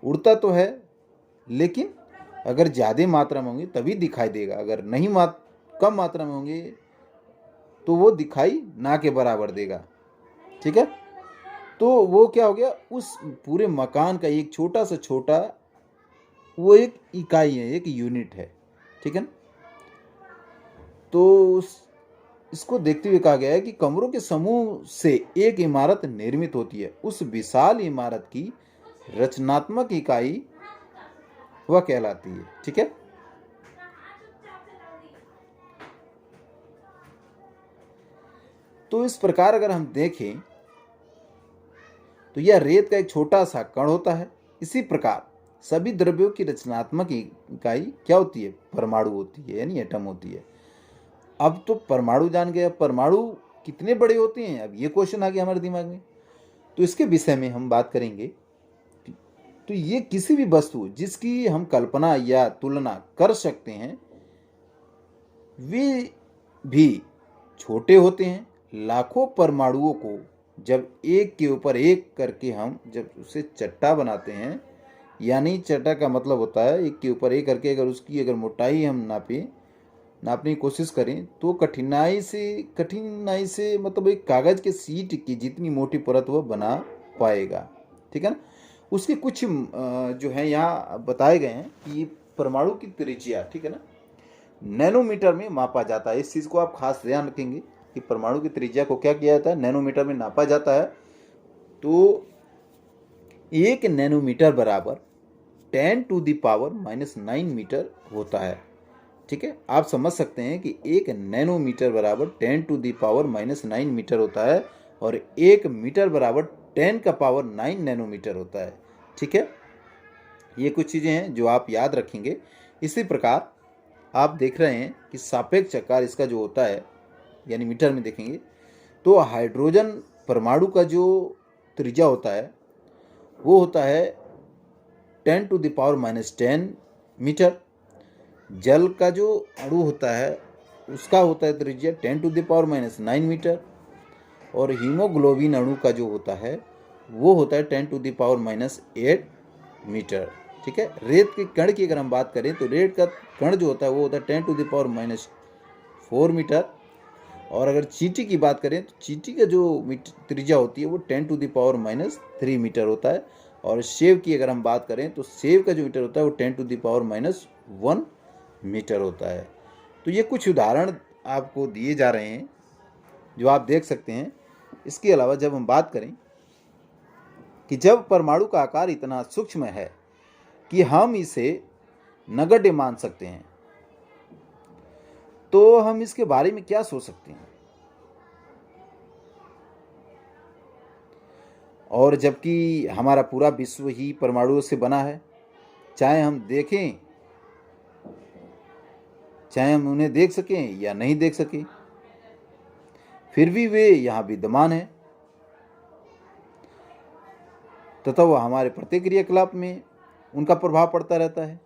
उड़ता तो है, लेकिन अगर ज़्यादा मात्रा में होंगे तभी दिखाई देगा, अगर नहीं कम मात्रा में होंगे तो वो दिखाई ना के बराबर देगा, ठीक है। तो वो क्या हो गया, उस पूरे मकान का एक छोटा से छोटा वो एक इकाई है, एक यूनिट है, ठीक है ना। तो इसको देखते हुए कहा गया है कि कमरों के समूह से एक इमारत निर्मित होती है, उस विशाल इमारत की रचनात्मक इकाई वह कहलाती है, ठीक है। तो इस प्रकार अगर हम देखें तो यह रेत का एक छोटा सा कण होता है। इसी प्रकार सभी द्रव्यों की रचनात्मक इकाई क्या होती है, परमाणु होती है, यानी एटम होती है। अब तो परमाणु जान गए, अब परमाणु कितने बड़े होते हैं, अब ये क्वेश्चन आ गया हमारे दिमाग में। तो इसके विषय में हम बात करेंगे। तो ये किसी भी वस्तु जिसकी हम कल्पना या तुलना कर सकते हैं वे भी छोटे होते हैं। लाखों परमाणुओं को जब एक के ऊपर एक करके हम जब उसे चट्टा बनाते हैं, यानी चट्टा का मतलब होता है एक के ऊपर एक करके अगर उसकी अगर मोटाई हम नापने की कोशिश करें तो कठिनाई से मतलब एक कागज़ के सीट की जितनी मोटी परत वह बना पाएगा, ठीक है ना। उसके कुछ जो है यहाँ बताए गए हैं कि परमाणु की त्रिज्या, ठीक है ना, नैनोमीटर में मापा जाता है। इस चीज़ को आप खास ध्यान रखेंगे कि परमाणु की त्रिज्या को क्या किया जाता है, नैनोमीटर में नापा जाता है। तो 1 नैनोमीटर बराबर 10⁻⁹ मीटर होता है, ठीक है। आप समझ सकते हैं कि 1 नैनोमीटर बराबर 10⁻⁹ मीटर होता है और 1 मीटर बराबर 10⁹ नैनोमीटर होता है, ठीक है। ये कुछ चीज़ें हैं जो आप याद रखेंगे। इसी प्रकार आप देख रहे हैं कि सापेक्ष आकार इसका जो होता है, यानी मीटर में देखेंगे तो हाइड्रोजन परमाणु का जो त्रिज्या होता है वो होता है 10⁻⁻10 मीटर। जल का जो अणु होता है उसका होता है त्रिज्या 10⁻⁹ मीटर और हीमोग्लोबिन अणु का जो होता है वो होता है 10⁻⁸ मीटर, ठीक है। रेत के कण की अगर हम बात करें तो रेत का कण जो होता है वो होता है 10⁻⁴ मीटर और अगर चींटी की बात करें तो चींटी का जो त्रिज्या होती है वो 10⁻³ मीटर होता है और सेब की अगर हम बात करें तो सेब का जो मीटर होता है वो 10⁻⁻1 मीटर होता है। तो ये कुछ उदाहरण आपको दिए जा रहे हैं जो आप देख सकते हैं। इसके अलावा जब हम बात करें कि जब परमाणु का आकार इतना सूक्ष्म है कि हम इसे नगण्य मान सकते हैं तो हम इसके बारे में क्या सोच सकते हैं। और जबकि हमारा पूरा विश्व ही परमाणुओं से बना है, चाहे हम देखें, चाहे हम उन्हें देख सकें या नहीं देख सकें, फिर भी वे यहाँ विद्यमान हैं तथा वह हमारे प्रत्येक क्रियाकलाप में उनका प्रभाव पड़ता रहता है।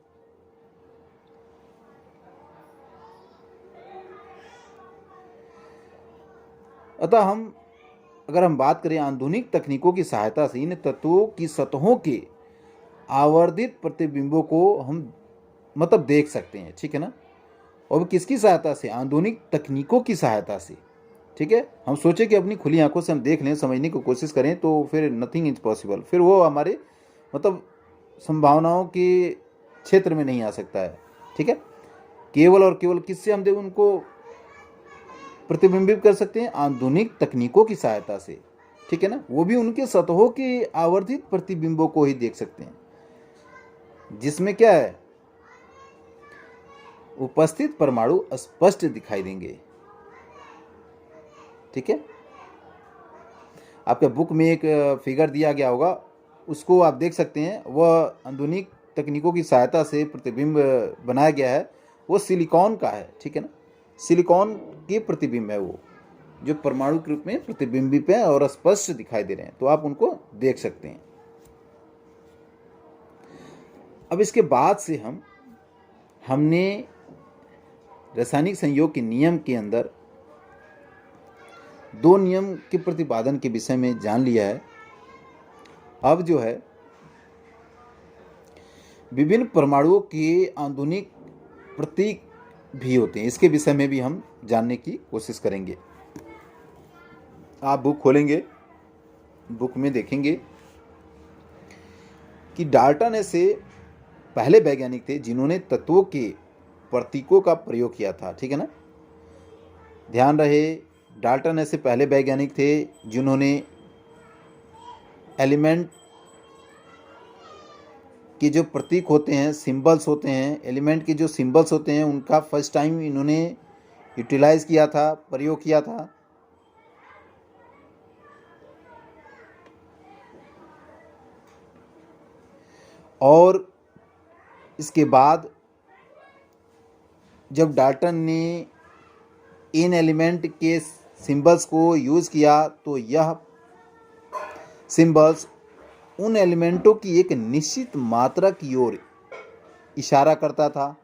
अतः अगर हम बात करें आधुनिक तकनीकों की सहायता से इन तत्वों की सतहों के आवर्धित प्रतिबिंबों को हम मतलब देख सकते हैं, ठीक है ना। और किसकी सहायता से, आधुनिक तकनीकों की सहायता से, ठीक है। हम सोचे कि अपनी खुली आंखों से हम देख लें, समझने की कोशिश करें तो फिर नथिंग इज पॉसिबल, फिर वो हमारे मतलब संभावनाओं के क्षेत्र में नहीं आ सकता है, ठीक है। केवल और केवल किससे हम देख उनको प्रतिबिंबित कर सकते हैं, आधुनिक तकनीकों की सहायता से, ठीक है ना। वो भी उनके सतहों के आवर्धित प्रतिबिंबों को ही देख सकते हैं जिसमें क्या है, उपस्थित परमाणु स्पष्ट दिखाई देंगे, ठीक है। आपके बुक में एक फिगर दिया गया होगा, उसको आप देख सकते हैं। वह आधुनिक तकनीकों की सहायता से प्रतिबिंब बनाया गया है, वो सिलिकॉन का है, ठीक है ना। सिलिकॉन के प्रतिबिंब है वो, जो परमाणु के रूप में प्रतिबिंबित है और स्पष्ट दिखाई दे रहे हैं, तो आप उनको देख सकते हैं। अब इसके बाद से हमने रासायनिक संयोग के नियम के अंदर 2 नियम के प्रतिपादन के विषय में जान लिया है। अब जो है विभिन्न परमाणुओं के आधुनिक प्रतीक भी होते हैं, इसके विषय में भी हम जानने की कोशिश करेंगे। आप बुक खोलेंगे, बुक में देखेंगे कि डाल्टन ऐसे पहले वैज्ञानिक थे जिन्होंने तत्वों के प्रतीकों का प्रयोग किया था, ठीक है ना। ध्यान रहे, डाल्टन ऐसे पहले वैज्ञानिक थे जिन्होंने एलिमेंट के जो प्रतीक होते हैं, सिंबल्स होते हैं, एलिमेंट के जो सिंबल्स होते हैं उनका फर्स्ट टाइम इन्होंने यूटिलाइज किया था, प्रयोग किया था। और इसके बाद जब डाल्टन ने इन एलिमेंट के सिंबल्स को यूज़ किया तो यह सिंबल्स उन एलिमेंटों की एक निश्चित मात्रा की ओर इशारा करता था,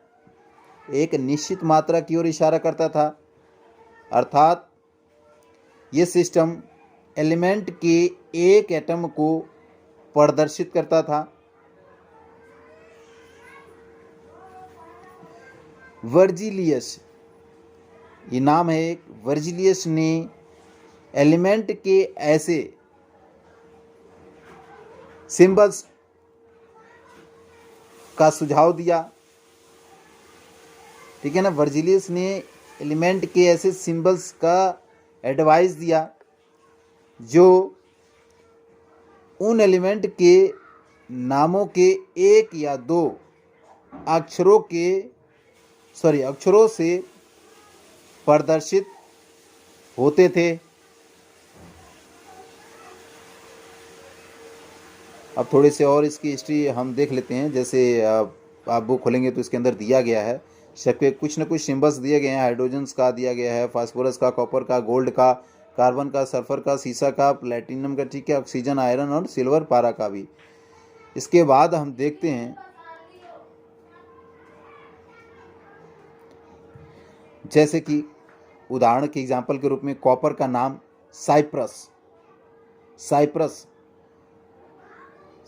एक निश्चित मात्रा की ओर इशारा करता था। अर्थात ये सिस्टम एलिमेंट के एक एटम को प्रदर्शित करता था। वर्जिलियस, ये नाम है एक, वर्जिलियस ने एलिमेंट के ऐसे सिंबल्स का सुझाव दिया। ठीक है ना, वर्जिलियस ने एलिमेंट के ऐसे सिंबल्स का एडवाइस दिया जो उन एलिमेंट के नामों के एक या दो अक्षरों से प्रदर्शित होते थे। अब थोड़े से और इसकी हिस्ट्री हम देख लेते हैं। जैसे आप बुक खोलेंगे तो इसके अंदर दिया गया है, सबके कुछ न कुछ सिंबल्स दिए गए हैं। हाइड्रोजन का दिया गया है, फास्फोरस का, कॉपर का, गोल्ड का, कार्बन का, सल्फर का, सीसा का, प्लेटिनम का, ठीक है, ऑक्सीजन, आयरन और सिल्वर, पारा का भी। इसके बाद हम देखते हैं जैसे कि उदाहरण के एग्जाम्पल के रूप में कॉपर का नाम साइप्रस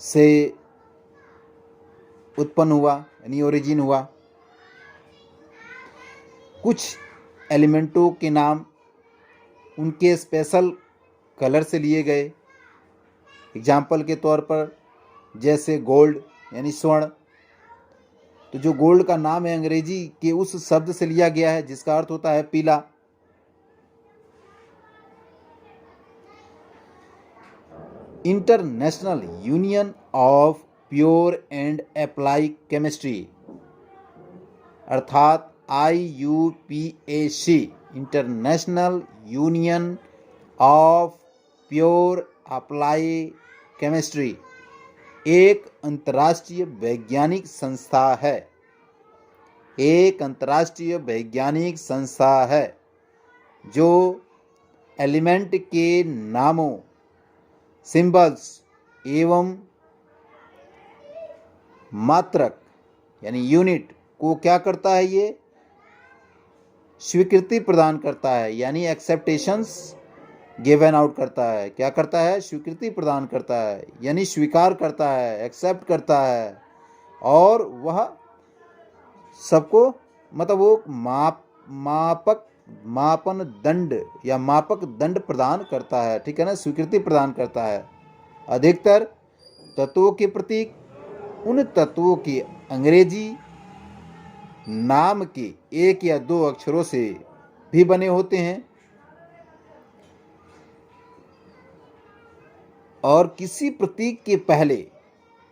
से उत्पन्न हुआ, यानी ओरिजिन हुआ। कुछ एलिमेंटों के नाम उनके स्पेशल कलर से लिए गए। एग्जाम्पल के तौर पर जैसे गोल्ड यानी स्वर्ण, तो जो गोल्ड का नाम है अंग्रेजी के उस शब्द से लिया गया है जिसका अर्थ होता है पीला। International union of pure and apply chemistry अर्थात IUPAC, international union of pure apply chemistry, एक अंतर्राष्ट्रीय वैज्ञानिक संस्था है। एक अंतर्राष्ट्रीय वैज्ञानिक संस्था है जो एलिमेंट के नामों, सिंबल्स एवं मात्रक यानी यूनिट को क्या करता है, ये स्वीकृति प्रदान करता है, यानी एक्सेप्टेशंस गिवन आउट करता है। क्या करता है? स्वीकृति प्रदान करता है, यानी स्वीकार करता है, एक्सेप्ट करता है। और वह सबको मतलब वो मापन दंड या मापक दंड प्रदान करता है। ठीक है ना, स्वीकृति प्रदान करता है। अधिकतर तत्वों के प्रतीक उन तत्वों के अंग्रेजी नाम के एक या दो अक्षरों से भी बने होते हैं और किसी प्रतीक के पहले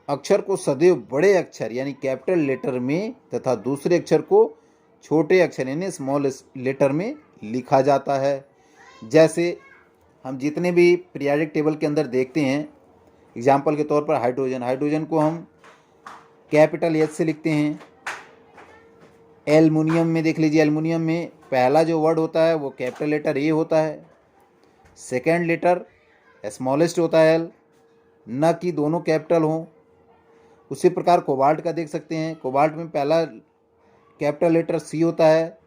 अक्षर को सदैव बड़े अक्षर यानी कैपिटल लेटर में तथा दूसरे अक्षर को छोटे अक्षर यानी स्मॉल लेटर में लिखा जाता है। जैसे हम जितने भी पीरियोडिक टेबल के अंदर देखते हैं, एग्जाम्पल के तौर पर हाइड्रोजन को हम कैपिटल एच से लिखते हैं। एल्युमिनियम में देख लीजिए, एल्युमिनियम में पहला जो वर्ड होता है वो कैपिटल लेटर ए होता है, सेकेंड लेटर स्मॉलेस्ट होता है एल, न कि दोनों कैपिटल हों। उसी प्रकार कोबाल्ट का देख सकते हैं, कोबाल्ट में पहला कैपिटल लेटर सी होता है,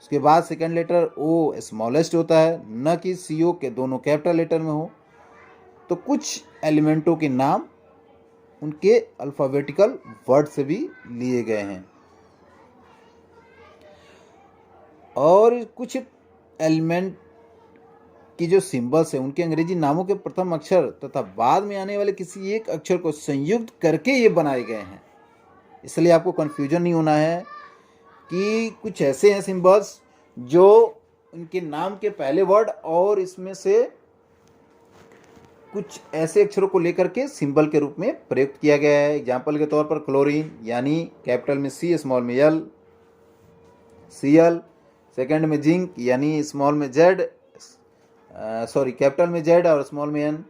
उसके बाद सेकेंड लेटर ओ स्मॉलेस्ट होता है, न कि सी ओ के दोनों कैपिटल लेटर में हो। तो कुछ एलिमेंटों के नाम उनके अल्फ़ाबेटिकल वर्ड से भी लिए गए हैं और कुछ एलिमेंट की जो सिंबल्स हैं उनके अंग्रेजी नामों के प्रथम अक्षर तथा बाद में आने वाले किसी एक अक्षर को संयुक्त करके ये बनाए गए हैं। इसलिए आपको कन्फ्यूजन नहीं होना है कि कुछ ऐसे हैं सिंबल्स जो उनके नाम के पहले वर्ड और इसमें से कुछ ऐसे अक्षरों को लेकर के सिंबल के रूप में प्रयुक्त किया गया है। एग्जाम्पल के तौर पर क्लोरीन यानी कैपिटल में सी स्मॉल में एल, Cl, सेकेंड में जिंक यानी स्मॉल में जेड, कैपिटल में जेड और स्मॉल में एन।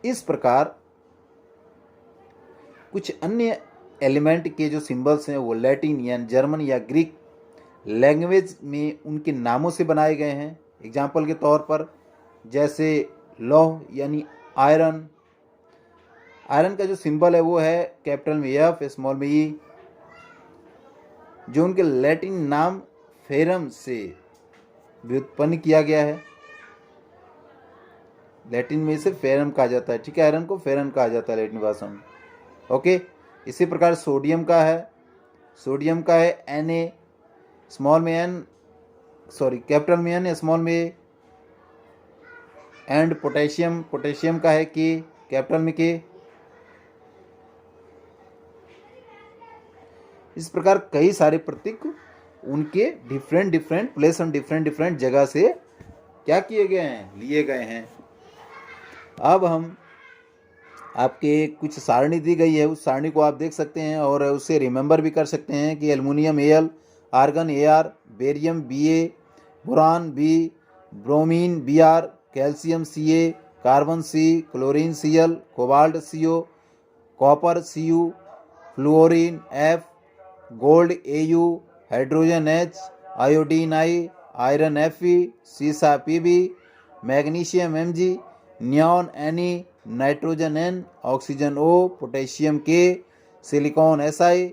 इस प्रकार कुछ अन्य एलिमेंट के जो सिंबल्स हैं वो लैटिन या जर्मन या ग्रीक लैंग्वेज में उनके नामों से बनाए गए हैं। एग्जाम्पल के तौर पर जैसे लौह यानी आयरन, आयरन का जो सिंबल है वो है कैपिटल में एफ स्मॉल में ई, जो उनके लैटिन नाम फेरम से व्युत्पन्न किया गया है। लैटिन में इसे फेरम कहा जाता है, ठीक है, आयरन को फेरन कहा जाता है लैटिन भाषा में। ओके, इसी प्रकार सोडियम का है, सोडियम का है Na, स्मॉल में n, सॉरी कैपिटल में n, स्मॉल में a। एंड पोटेशियम, पोटेशियम का है K, कैपिटल में K। इस प्रकार कई सारे प्रतीक उनके डिफरेंट डिफरेंट प्लेस और डिफरेंट डिफरेंट जगह से क्या किए गए हैं, लिए गए हैं। अब हम आपके कुछ सारणी दी गई है, उस सारणी को आप देख सकते हैं और उससे रिमेंबर भी कर सकते हैं कि aluminium Al, argon Ar, barium Ba, boron B, bromine Br, calcium Ca, carbon C, chlorine Cl, cobalt CO, copper Cu, fluorine F, gold Au, hydrogen H, iodine I, iron Fe, सीसा Pb, magnesium Mg, neon Ne, nitrogen N, oxygen O, potassium K, silicon Si,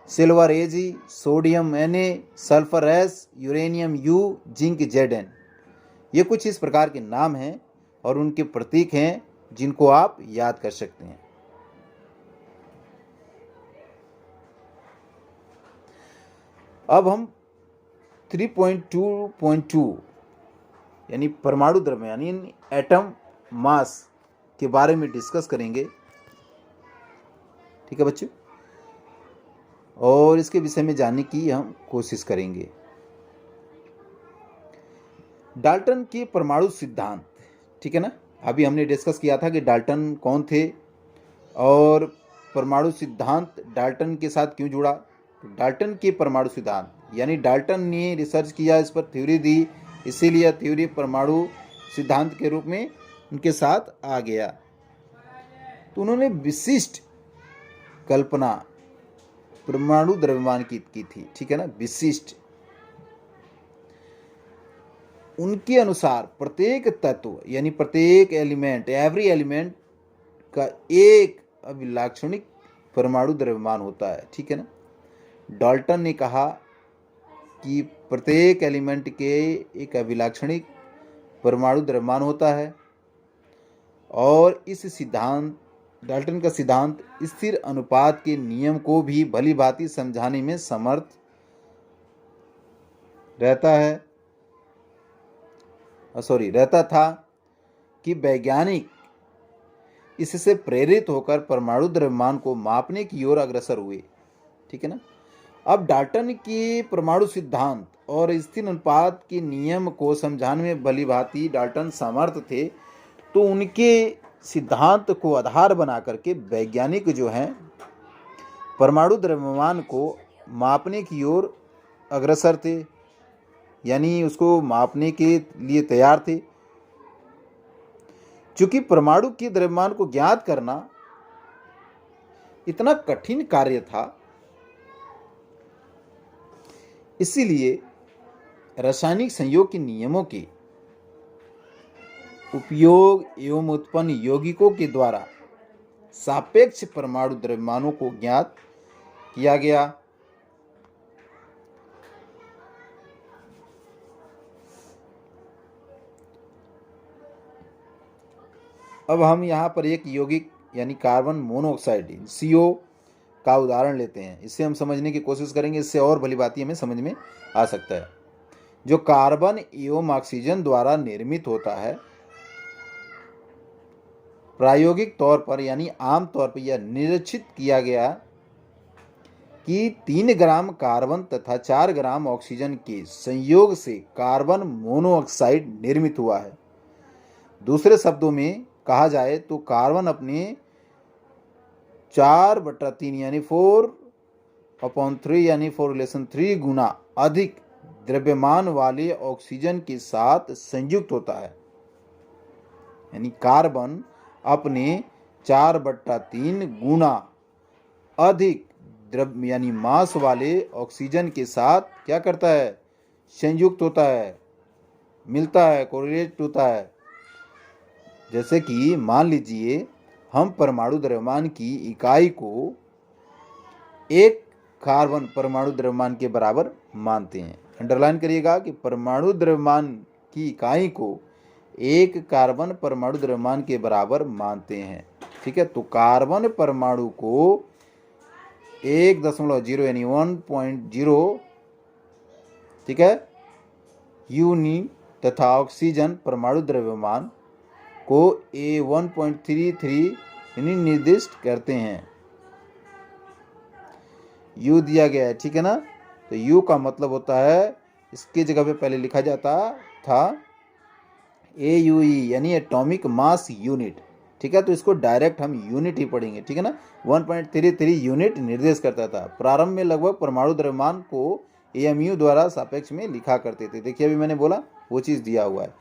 silver Ag, sodium Na, sulphur S, uranium U, zinc Zn। ये कुछ इस प्रकार के नाम हैं और उनके प्रतीक हैं जिनको आप याद कर सकते हैं। अब हम 3.2.2 यानी परमाणु द्रव्यमान यानी एटम मास के बारे में डिस्कस करेंगे, ठीक है बच्चों, और इसके विषय में जानने की हम कोशिश करेंगे। डाल्टन के परमाणु सिद्धांत, ठीक है ना, अभी हमने डिस्कस किया था कि डाल्टन कौन थे और परमाणु सिद्धांत डाल्टन के साथ क्यों जुड़ा। डाल्टन के परमाणु सिद्धांत यानी डाल्टन ने रिसर्च किया, इस पर थ्योरी दी, इसीलिए थ्योरी परमाणु सिद्धांत के रूप में उनके साथ आ गया। तो उन्होंने विशिष्ट कल्पना परमाणु द्रव्यमान की थी, ठीक है ना, विशिष्ट। उनके अनुसार प्रत्येक तत्व यानी प्रत्येक एलिमेंट, एवरी एलिमेंट का एक अभिलाक्षणिक परमाणु द्रव्यमान होता है, ठीक है ना। डाल्टन ने कहा कि प्रत्येक एलिमेंट के एक अभिलाक्षणिक परमाणु द्रव्यमान होता है और इस सिद्धांत, डाल्टन का सिद्धांत स्थिर अनुपात के नियम को भी भली भांति समझाने में समर्थ रहता था कि वैज्ञानिक इससे प्रेरित होकर परमाणु द्रव्यमान को मापने की ओर अग्रसर हुए, ठीक है ना। अब डाल्टन के परमाणु सिद्धांत और स्थिर अनुपात के नियम को समझाने में भली भांति डाल्टन समर्थ थे, तो उनके सिद्धांत को आधार बना करके वैज्ञानिक जो हैं परमाणु द्रव्यमान को मापने की ओर अग्रसर थे, यानी उसको मापने के लिए तैयार थे। चूंकि परमाणु के द्रव्यमान को ज्ञात करना इतना कठिन कार्य था, इसीलिए रासायनिक संयोग के नियमों के उपयोग एवं उत्पन्न यौगिकों के द्वारा सापेक्ष परमाणु द्रव्यमानों को ज्ञात किया गया। अब हम यहाँ पर एक यौगिक यानी कार्बन मोनोऑक्साइड CO का उदाहरण लेते हैं, इससे हम समझने की कोशिश करेंगे, इससे और भली बातें हमें समझ में आ सकता है। जो कार्बन एवं ऑक्सीजन द्वारा निर्मित होता है, प्रायोगिक तौर पर यानी आम तौर पर यह निरीक्षित किया गया कि 3 ग्राम कार्बन तथा 4 ग्राम ऑक्सीजन के संयोग से कार्बन मोनोऑक्साइड निर्मित हुआ है। दूसरे शब्दों में कहा जाए तो कार्बन अपने 4/3 यानी 4/3 यानी 4:3 गुना अधिक द्रव्यमान वाले ऑक्सीजन के साथ संयुक्त होता है, यानी कार्बन अपने 4/3 गुना अधिक द्रव्य यानी मास वाले ऑक्सीजन के साथ क्या करता है, संयुक्त होता है, मिलता है, कोरिलेट होता है। जैसे कि मान लीजिए हम परमाणु द्रव्यमान की इकाई को एक कार्बन परमाणु द्रव्यमान के बराबर मानते हैं। अंडरलाइन करिएगा कि परमाणु द्रव्यमान की इकाई को एक कार्बन परमाणु द्रव्यमान के बराबर मानते हैं। ठीक है, तो कार्बन परमाणु को 1.0 यानी 1.0, ठीक है, यूनी तथा ऑक्सीजन परमाणु द्रव्यमान को A1.33 यानी निर्दिष्ट करते हैं। U दिया गया है, ठीक है ना। तो U का मतलब होता है, इसकी जगह पे पहले लिखा जाता था AUE यानी एटॉमिक मास यूनिट। ठीक है, तो इसको डायरेक्ट हम यूनिट ही पढ़ेंगे। ठीक है ना, 1.33 यूनिट निर्देश करता था। प्रारंभ में लगभग परमाणु द्रव्यमान को AMU द्वारा सापेक्ष में लिखा करते थे। देखिए अभी मैंने बोला वो चीज़ दिया हुआ है,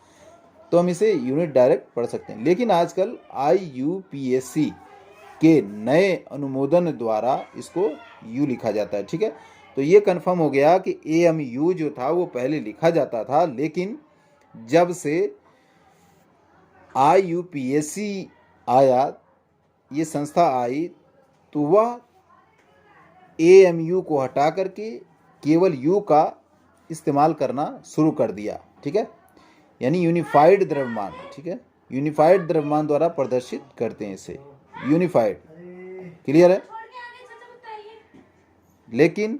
तो हम इसे यूनिट डायरेक्ट पढ़ सकते हैं। लेकिन आजकल IUPAC के नए अनुमोदन द्वारा इसको U लिखा जाता है। ठीक है, तो ये कंफर्म हो गया कि AMU जो था वो पहले लिखा जाता था, लेकिन जब से IUPAC आया, ये संस्था आई, तो वह AMU को हटा करके केवल U का इस्तेमाल करना शुरू कर दिया। ठीक है, यानी यूनिफाइड द्रव्यमान। ठीक है, यूनिफाइड द्रव्यमान द्वारा प्रदर्शित करते हैं इसे, यूनिफाइड। क्लियर है। लेकिन